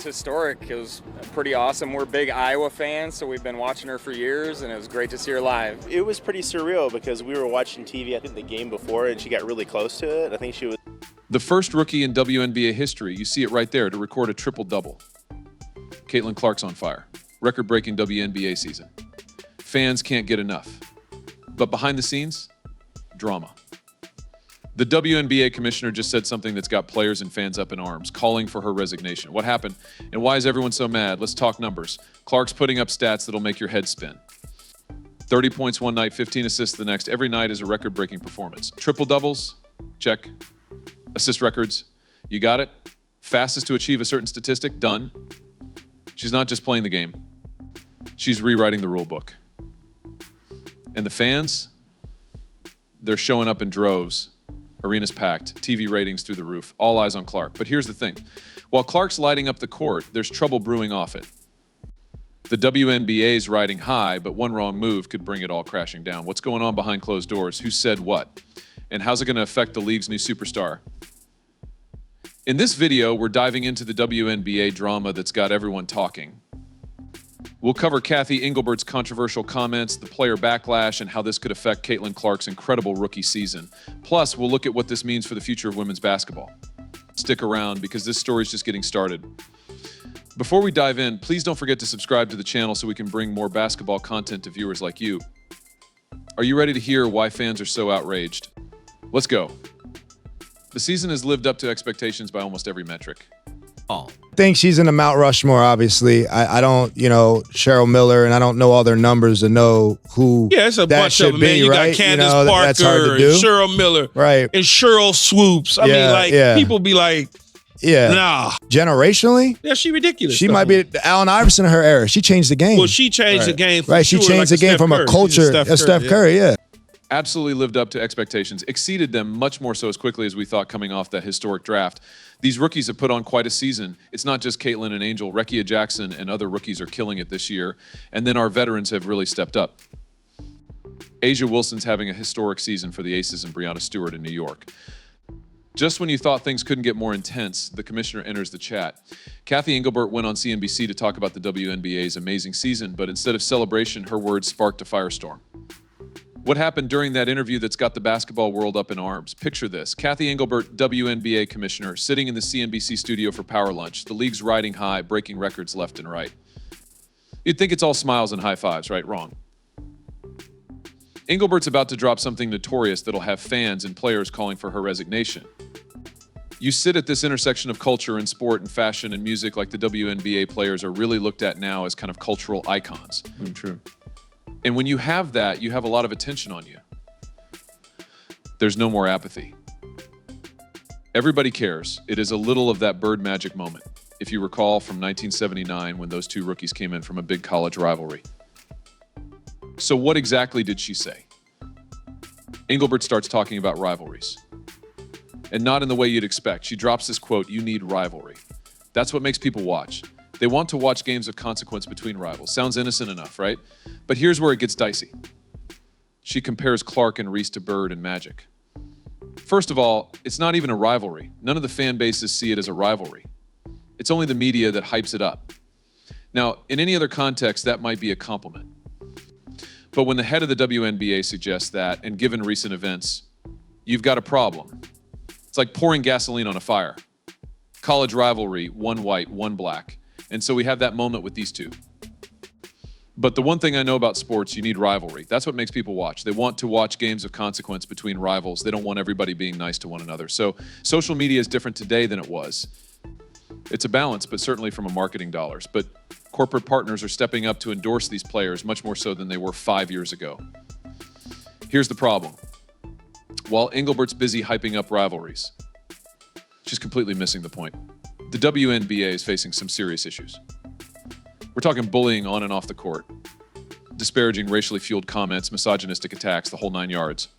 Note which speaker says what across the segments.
Speaker 1: historic. It was pretty awesome. We're big Iowa fans, so we've been watching her for years, and it was great to see her live.
Speaker 2: It was pretty surreal because we were watching TV, I think the game before, and she got really close to it. I think she was
Speaker 3: the first rookie in WNBA history, you see it right there, to record a triple-double. Caitlin Clark's on fire. Record-breaking WNBA season. Fans can't get enough. But behind the scenes, drama. The WNBA commissioner just said something that's got players and fans up in arms, calling for her resignation. What happened, and why is everyone so mad? Let's talk numbers. Clark's putting up stats that'll make your head spin. 30 points one night, 15 assists the next. Every night is a record-breaking performance. Triple-doubles, check. Assist records, you got it. Fastest to achieve a certain statistic, done. She's not just playing the game. She's rewriting the rule book. And the fans, they're showing up in droves. Arenas packed, TV ratings through the roof, all eyes on Clark. But here's the thing. While Clark's lighting up the court, there's trouble brewing off it. The WNBA's riding high, but one wrong move could bring it all crashing down. What's going on behind closed doors? Who said what? And how's it going to affect the league's new superstar? In this video, we're diving into the WNBA drama that's got everyone talking. We'll cover Cathy Engelbert's controversial comments, the player backlash, and how this could affect Caitlin Clark's incredible rookie season. Plus, we'll look at what this means for the future of women's basketball. Stick around because this story's just getting started. Before we dive in, please don't forget to subscribe to the channel so we can bring more basketball content to viewers like you. Are you ready to hear why fans are so outraged? Let's go. The season has lived up to expectations by almost every metric.
Speaker 4: I think she's in the Mount Rushmore, obviously. I don't, Cheryl Miller, and I don't know all their numbers to know who
Speaker 5: it's a
Speaker 4: that
Speaker 5: bunch
Speaker 4: should
Speaker 5: of them, man.
Speaker 4: be,
Speaker 5: You
Speaker 4: right?
Speaker 5: got Candace
Speaker 4: that's hard
Speaker 5: Parker
Speaker 4: to do.
Speaker 5: and Cheryl Miller
Speaker 4: Right.
Speaker 5: and Cheryl Swoops. I mean, people be like, nah.
Speaker 4: Generationally?
Speaker 5: Yeah, she ridiculous.
Speaker 4: She might be Allen Iverson in her era. She changed the game.
Speaker 5: Well, she changed the game for
Speaker 4: right. She
Speaker 5: sure,
Speaker 4: changed
Speaker 5: like
Speaker 4: the game from a culture of Steph Curry, yeah.
Speaker 3: Absolutely lived up to expectations, exceeded them much more so as quickly as we thought coming off that historic draft. These rookies have put on quite a season. It's not just Caitlin and Angel. Rekia Jackson and other rookies are killing it this year. And then our veterans have really stepped up. Asia Wilson's having a historic season for the Aces and Breanna Stewart in New York. Just when you thought things couldn't get more intense, the commissioner enters the chat. Cathy Engelbert went on CNBC to talk about the WNBA's amazing season, but instead of celebration, her words sparked a firestorm. What happened during that interview that's got the basketball world up in arms? Picture this. Cathy Engelbert, WNBA commissioner, sitting in the CNBC studio for Power Lunch. The league's riding high, breaking records left and right. You'd think it's all smiles and high fives, right? Wrong. Engelbert's about to drop something notorious that'll have fans and players calling for her resignation. You sit at this intersection of culture and sport and fashion and music like the WNBA players are really looked at now as kind of cultural icons.
Speaker 4: True.
Speaker 3: And when you have that, you have a lot of attention on you. There's no more apathy. Everybody cares. It is a little of that bird magic moment, if you recall from 1979 when those two rookies came in from a big college rivalry. So what exactly did she say? Engelbert starts talking about rivalries. And not in the way you'd expect. She drops this quote, "You need rivalry." That's what makes people watch. They want to watch games of consequence between rivals. Sounds innocent enough, right? But here's where it gets dicey. She compares Clark and Reese to Bird and Magic. First of all, it's not even a rivalry. None of the fan bases see it as a rivalry. It's only the media that hypes it up. Now, in any other context, that might be a compliment. But when the head of the WNBA suggests that, and given recent events, you've got a problem. It's like pouring gasoline on a fire. College rivalry, one white, one black. And so we have that moment with these two. But the one thing I know about sports, you need rivalry. That's what makes people watch. They want to watch games of consequence between rivals. They don't want everybody being nice to one another. So social media is different today than it was. It's a balance, but certainly from a marketing dollars. But corporate partners are stepping up to endorse these players much more so than they were 5 years ago. Here's the problem. While Engelbert's busy hyping up rivalries, she's completely missing the point. The WNBA is facing some serious issues. We're talking bullying on and off the court, disparaging racially fueled comments, misogynistic attacks, the whole 9 yards.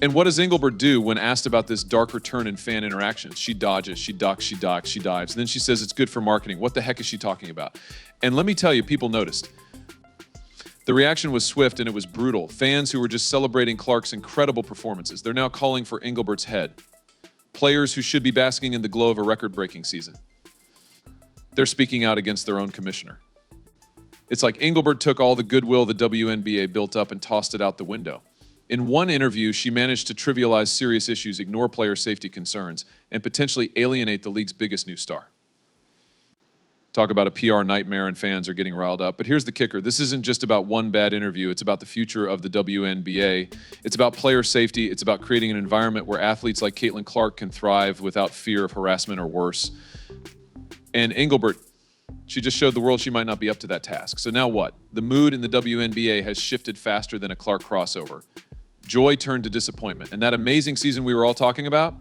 Speaker 3: And what does Engelbert do when asked about this darker turn in fan interactions? She dodges, she ducks, she docks, she dives. And then she says it's good for marketing. What the heck is she talking about? And let me tell you, people noticed. The reaction was swift and it was brutal. Fans who were just celebrating Clark's incredible performances, they're now calling for Engelbert's head. Players who should be basking in the glow of a record-breaking season. they're speaking out against their own commissioner. It's like Engelbert took all the goodwill the WNBA built up and tossed it out the window. In one interview, she managed to trivialize serious issues, ignore player safety concerns, and potentially alienate the league's biggest new star. Talk about a PR nightmare and fans are getting riled up. But here's the kicker. This isn't just about one bad interview. It's about the future of the WNBA. It's about player safety. It's about creating an environment where athletes like Caitlin Clark can thrive without fear of harassment or worse. And Engelbert, she just showed the world she might not be up to that task. So now what? The mood in the WNBA has shifted faster than a Clark crossover. Joy turned to disappointment. And that amazing season we were all talking about,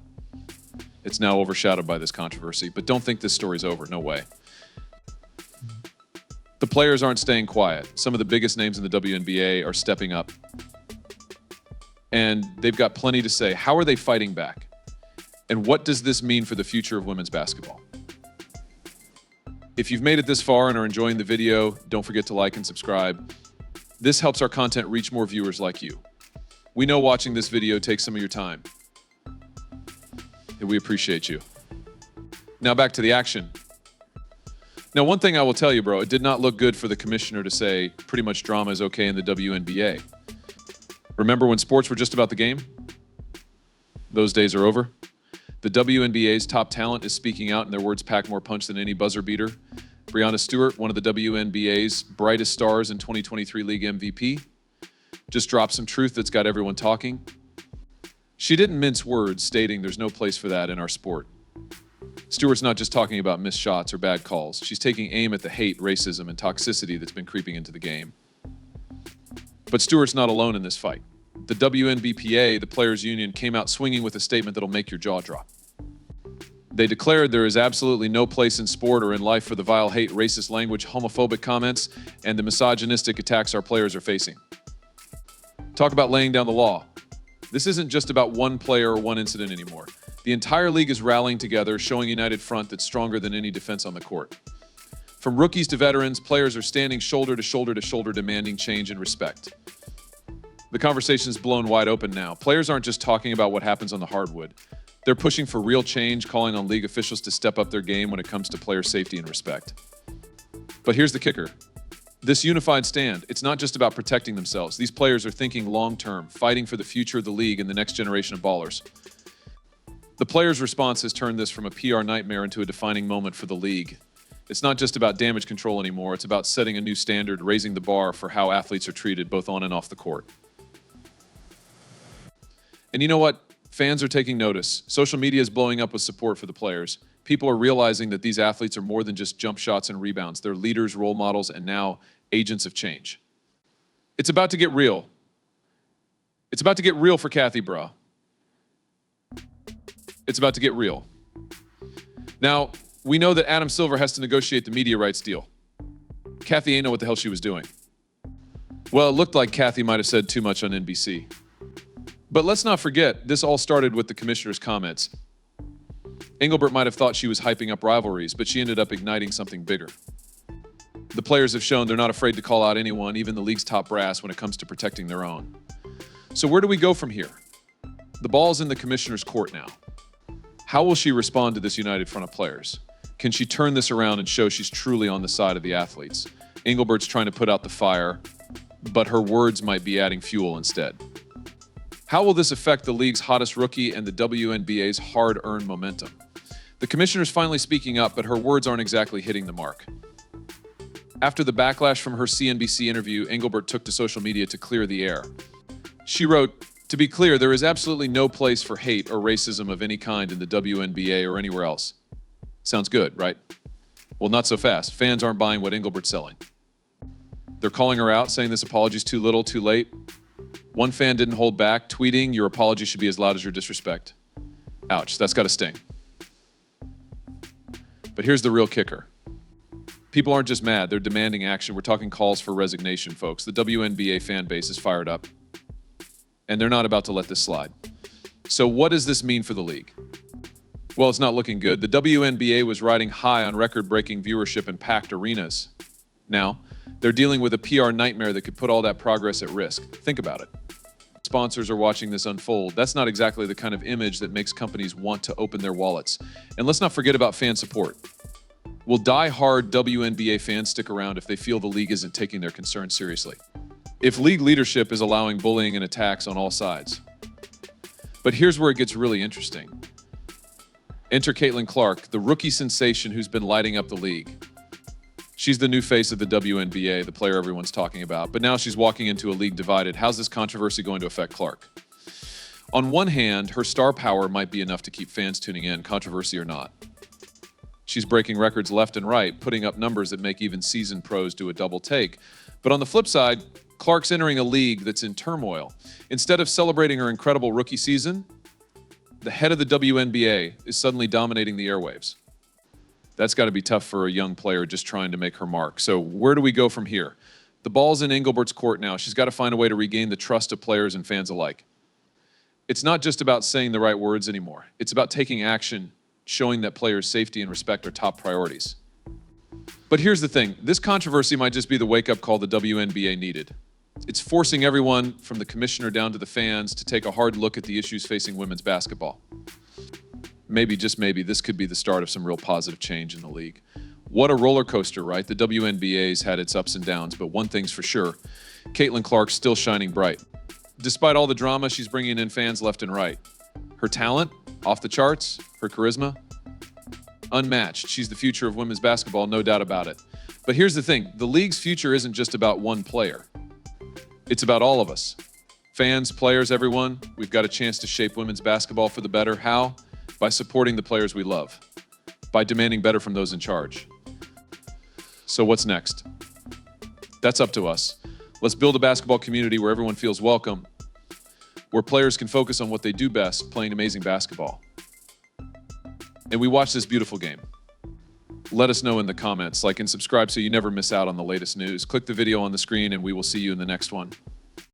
Speaker 3: it's now overshadowed by this controversy. But don't think this story's over. No way. The players aren't staying quiet. Some of the biggest names in the WNBA are stepping up. And they've got plenty to say. How are they fighting back? And what does this mean for the future of women's basketball? If you've made it this far and are enjoying the video, don't forget to like and subscribe. This helps our content reach more viewers like you. We know watching this video takes some of your time, and we appreciate you. Now back to the action. Now, one thing I will tell you, bro, it did not look good for the commissioner to say pretty much drama is okay in the WNBA. Remember when sports were just about the game? Those days are over. The WNBA's top talent is speaking out, and their words pack more punch than any buzzer beater. Breanna Stewart, one of the WNBA's brightest stars and 2023 League MVP, just dropped some truth that's got everyone talking. She didn't mince words, stating there's no place for that in our sport. Stewart's not just talking about missed shots or bad calls. She's taking aim at the hate, racism, and toxicity that's been creeping into the game. But Stewart's not alone in this fight. The WNBPA, the players' union, came out swinging with a statement that'll make your jaw drop. They declared there is absolutely no place in sport or in life for the vile hate, racist language, homophobic comments, and the misogynistic attacks our players are facing. Talk about laying down the law. This isn't just about one player or one incident anymore. The entire league is rallying together, showing a united front that's stronger than any defense on the court. From rookies to veterans, players are standing shoulder to shoulder to shoulder, demanding change and respect. The conversation is blown wide open now. Players aren't just talking about what happens on the hardwood. They're pushing for real change, calling on league officials to step up their game when it comes to player safety and respect. But here's the kicker. This unified stand, it's not just about protecting themselves. These players are thinking long-term, fighting for the future of the league and the next generation of ballers. The players' response has turned this from a PR nightmare into a defining moment for the league. It's not just about damage control anymore. It's about setting a new standard, raising the bar for how athletes are treated both on and off the court. And you know what? Fans are taking notice. Social media is blowing up with support for the players. People are realizing that these athletes are more than just jump shots and rebounds. They're leaders, role models, and now agents of change. It's about to get real. It's about to get real for Cathy, bro. It's about to get real. Now, we know that Adam Silver has to negotiate the media rights deal. Cathy ain't know what the hell she was doing. Well, it looked like Cathy might have said too much on NBC. But let's not forget, this all started with the commissioner's comments. Engelbert might have thought she was hyping up rivalries, but she ended up igniting something bigger. The players have shown they're not afraid to call out anyone, even the league's top brass, when it comes to protecting their own. So where do we go from here? The ball's in the commissioner's court now. How will she respond to this united front of players? Can she turn this around and show she's truly on the side of the athletes? Engelbert's trying to put out the fire, but her words might be adding fuel instead. How will this affect the league's hottest rookie and the WNBA's hard-earned momentum? The commissioner's finally speaking up, but her words aren't exactly hitting the mark. After the backlash from her CNBC interview, Engelbert took to social media to clear the air. She wrote, "To be clear, there is absolutely no place for hate or racism of any kind in the WNBA or anywhere else." Sounds good, right? Well, not so fast. Fans aren't buying what Engelbert's selling. They're calling her out, saying this apology's too little, too late. One fan didn't hold back, tweeting, "Your apology should be as loud as your disrespect." Ouch, that's gotta sting. But here's the real kicker. People aren't just mad, they're demanding action. We're talking calls for resignation, folks. The WNBA fan base is fired up, and they're not about to let this slide. So what does this mean for the league? Well, it's not looking good. The WNBA was riding high on record-breaking viewership and packed arenas. Now, they're dealing with a PR nightmare that could put all that progress at risk. Think about it. Sponsors are watching this unfold. That's not exactly the kind of image that makes companies want to open their wallets. And let's not forget about fan support. Will die-hard WNBA fans stick around if they feel the league isn't taking their concerns seriously? If league leadership is allowing bullying and attacks on all sides? But here's where it gets really interesting. Enter Caitlin Clark, the rookie sensation who's been lighting up the league. She's the new face of the WNBA, the player everyone's talking about, but now she's walking into a league divided. How's this controversy going to affect Clark? On one hand, her star power might be enough to keep fans tuning in, controversy or not. She's breaking records left and right, putting up numbers that make even seasoned pros do a double take. But on the flip side, Clark's entering a league that's in turmoil. Instead of celebrating her incredible rookie season, the head of the WNBA is suddenly dominating the airwaves. That's got to be tough for a young player just trying to make her mark. So where do we go from here? The ball's in Engelbert's court now. She's got to find a way to regain the trust of players and fans alike. It's not just about saying the right words anymore. It's about taking action, showing that players' safety and respect are top priorities. But here's the thing. This controversy might just be the wake-up call the WNBA needed. It's forcing everyone, from the commissioner down to the fans, to take a hard look at the issues facing women's basketball. Maybe, just maybe, this could be the start of some real positive change in the league. What a roller coaster, right? The WNBA's had its ups and downs, but one thing's for sure. Caitlin Clark's still shining bright. Despite all the drama, she's bringing in fans left and right. Her talent, off the charts. Her charisma, unmatched. She's the future of women's basketball, no doubt about it. But here's the thing. The league's future isn't just about one player. It's about all of us. Fans, players, everyone. We've got a chance to shape women's basketball for the better. How? By supporting the players we love. By demanding better from those in charge. So what's next? That's up to us. Let's build a basketball community where everyone feels welcome, where players can focus on what they do best, playing amazing basketball. And we watch this beautiful game. Let us know in the comments, like and subscribe so you never miss out on the latest news. Click the video on the screen and we will see you in the next one.